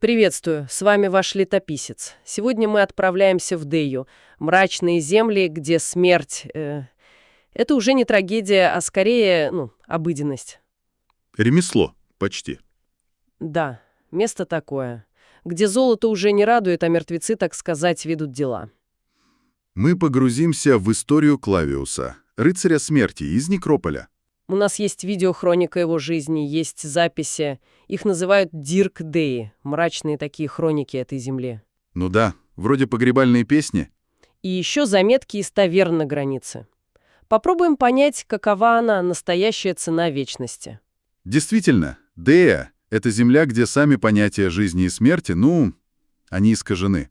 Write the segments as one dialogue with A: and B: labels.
A: Приветствую, с вами ваш летописец. Сегодня мы отправляемся в Дею, мрачные земли, где смерть это уже не трагедия, а скорее, обыденность.
B: Ремесло, почти.
A: Да, место такое, где золото уже не радует, а мертвецы, так сказать, ведут дела.
B: Мы погрузимся в историю Клавиуса, рыцаря смерти из Некрополя.
A: У нас есть видеохроника его жизни, есть записи. Их называют Дирк Деи, мрачные такие хроники этой земли.
B: Ну да, вроде погребальные песни.
A: И еще заметки из таверн на границе. Попробуем понять, какова она, настоящая цена вечности.
B: Действительно, Дея — это земля, где сами понятия жизни и смерти, они искажены.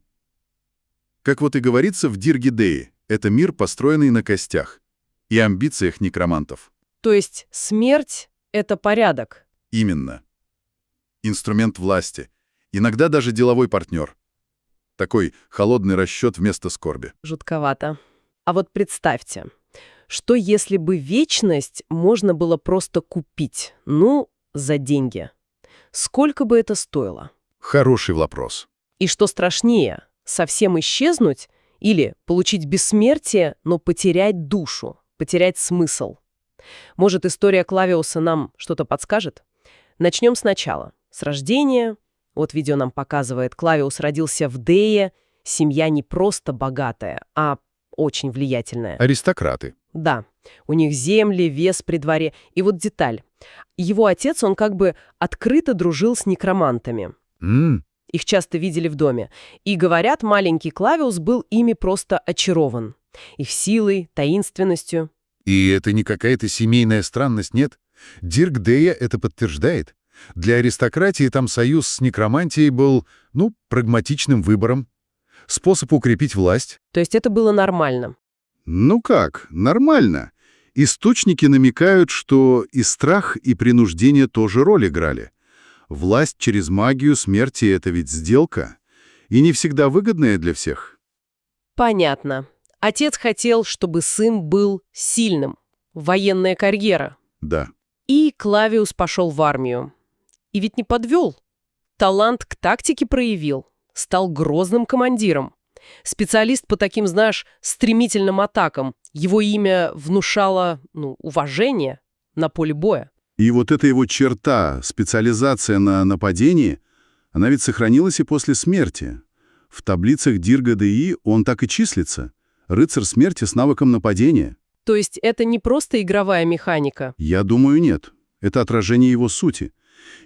B: Как вот и говорится в Дирге Деи, это мир, построенный на костях и амбициях некромантов.
A: То есть смерть — это порядок.
B: Именно. Инструмент власти. Иногда даже деловой партнер. Такой холодный расчет вместо скорби.
A: Жутковато. А вот представьте, что если бы вечность можно было просто купить, за деньги? Сколько бы это стоило?
B: Хороший вопрос.
A: И что страшнее, совсем исчезнуть или получить бессмертие, но потерять душу, потерять смысл? Может, история Клавиуса нам что-то подскажет? Начнем сначала. С рождения. Вот видео нам показывает, Клавиус родился в Дее. Семья не просто богатая, а очень влиятельная.
B: Аристократы.
A: Да, у них земли, вес при дворе. И вот деталь. Его отец, он как бы открыто дружил с некромантами. Их часто видели в доме. И, говорят, маленький Клавиус был ими просто очарован. Их силой, таинственностью.
C: И это не какая-то семейная странность, нет? Дирк Дея это подтверждает. Для аристократии там союз с некромантией был, прагматичным выбором. Способ укрепить власть.
A: То есть это было нормально.
B: Ну как, нормально. Источники намекают, что и страх, и принуждение тоже роль играли. Власть через магию смерти — это ведь сделка. И не всегда выгодная для всех.
A: Понятно. Отец хотел, чтобы сын был сильным. Военная карьера.
B: Да.
A: И Клавиус пошел в армию. И ведь не подвел. Талант к тактике проявил. Стал грозным командиром. Специалист по таким, стремительным атакам. Его имя внушало, уважение на поле боя.
B: И вот эта его черта, специализация на нападении, она ведь сохранилась и после смерти. В таблицах Дирга Деи он так и числится. Рыцарь смерти с навыком нападения.
A: То есть это не просто игровая механика?
B: Я думаю, нет. Это отражение его сути.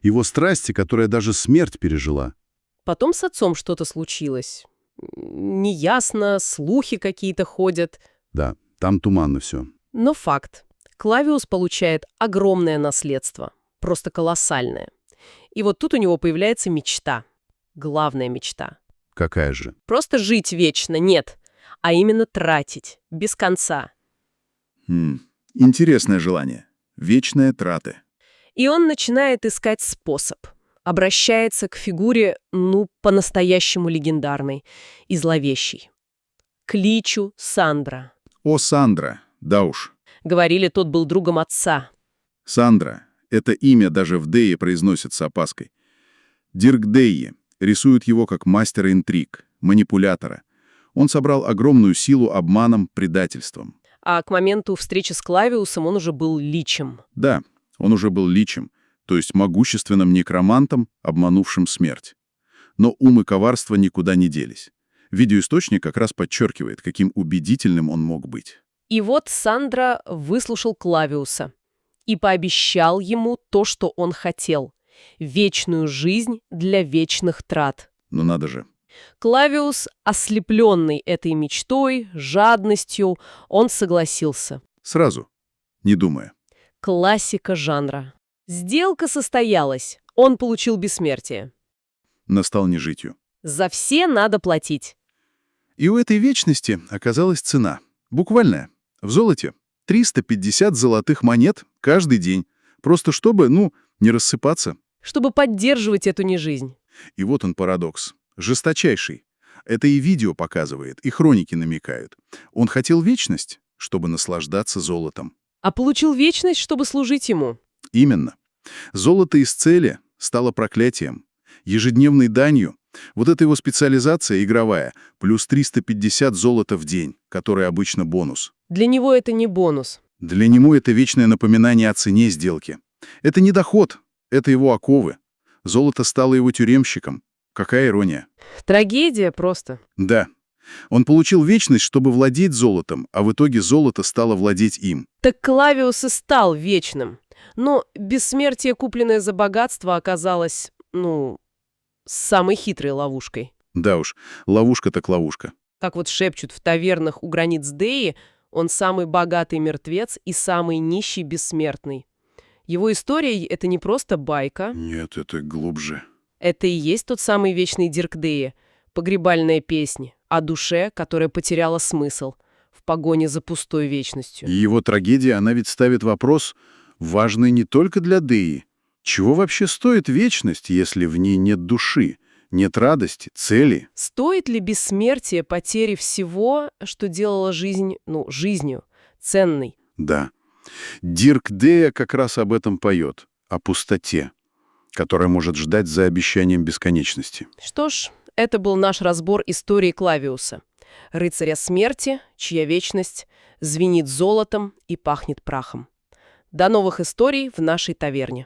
B: Его страсти, которая даже смерть пережила.
A: Потом с отцом что-то случилось. Неясно, слухи какие-то ходят.
B: Да, там туманно все.
A: Но факт. Клавиус получает огромное наследство. Просто колоссальное. И вот тут у него появляется мечта. Главная мечта.
B: Какая же?
A: Просто жить вечно, нет. А именно тратить. Без конца.
B: Интересное желание. Вечные траты.
A: И он начинает искать способ. Обращается к фигуре, по-настоящему легендарной и зловещей. К личу Сандра.
B: О, Сандра, да уж.
A: Говорили, тот был другом отца.
B: Сандра. Это имя даже в Дее произносит с опаской. Дирк Деи рисует его как мастера интриг, манипулятора. Он собрал огромную силу обманом, предательством.
A: А к моменту встречи с Клавиусом он уже был личем.
B: Да, он уже был личем, то есть могущественным некромантом, обманувшим смерть. Но ум и коварство никуда не делись. Видеоисточник как раз подчеркивает, каким убедительным он мог быть.
A: И вот Сандра выслушал Клавиуса и пообещал ему то, что он хотел — вечную жизнь для вечных трат.
B: Ну надо же.
A: Клавиус, ослепленный этой мечтой, жадностью, он согласился.
B: Сразу, не думая.
A: Классика жанра. Сделка состоялась. Он получил бессмертие.
B: Настал нежитью.
A: За все надо платить.
B: И у этой вечности оказалась цена. Буквальная. В золоте. 350 золотых монет каждый день. Просто чтобы, не рассыпаться.
A: Чтобы поддерживать эту нежизнь.
B: И вот он парадокс. Жесточайший. Это и видео показывает, и хроники намекают. Он хотел вечность, чтобы наслаждаться золотом.
A: А получил вечность, чтобы служить ему.
B: Именно. Золото из цели стало проклятием. ежедневной данью. Вот эта его специализация игровая, плюс 350 золота в день, который обычно бонус.
A: Для него это не бонус.
B: Для него это вечное напоминание о цене сделки. Это не доход, это его оковы. Золото стало его тюремщиком. Какая ирония.
A: Трагедия просто.
B: Да. Он получил вечность, чтобы владеть золотом, а в итоге золото стало владеть им.
A: Так Клавиус и стал вечным. Но бессмертие, купленное за богатство, оказалось, самой хитрой ловушкой.
B: Да уж, ловушка так ловушка.
A: Как вот шепчут в тавернах у границ Деи, он самый богатый мертвец и самый нищий бессмертный. Его история — это не просто байка.
B: Нет, это глубже.
A: Это и есть тот самый вечный Дирк Деи, погребальная песня о душе, которая потеряла смысл в погоне за пустой вечностью.
B: И его трагедия, она ведь ставит вопрос, важный не только для Деи. Чего вообще стоит вечность, если в ней нет души, нет радости, цели?
A: Стоит ли бессмертие потери всего, что делало жизнь, жизнью, ценной?
B: Да. Дирк Дея как раз об этом поет, о пустоте, которая может ждать за обещанием бесконечности.
A: Что ж, это был наш разбор истории Клавиуса, рыцаря смерти, чья вечность звенит золотом и пахнет прахом. До новых историй в нашей таверне.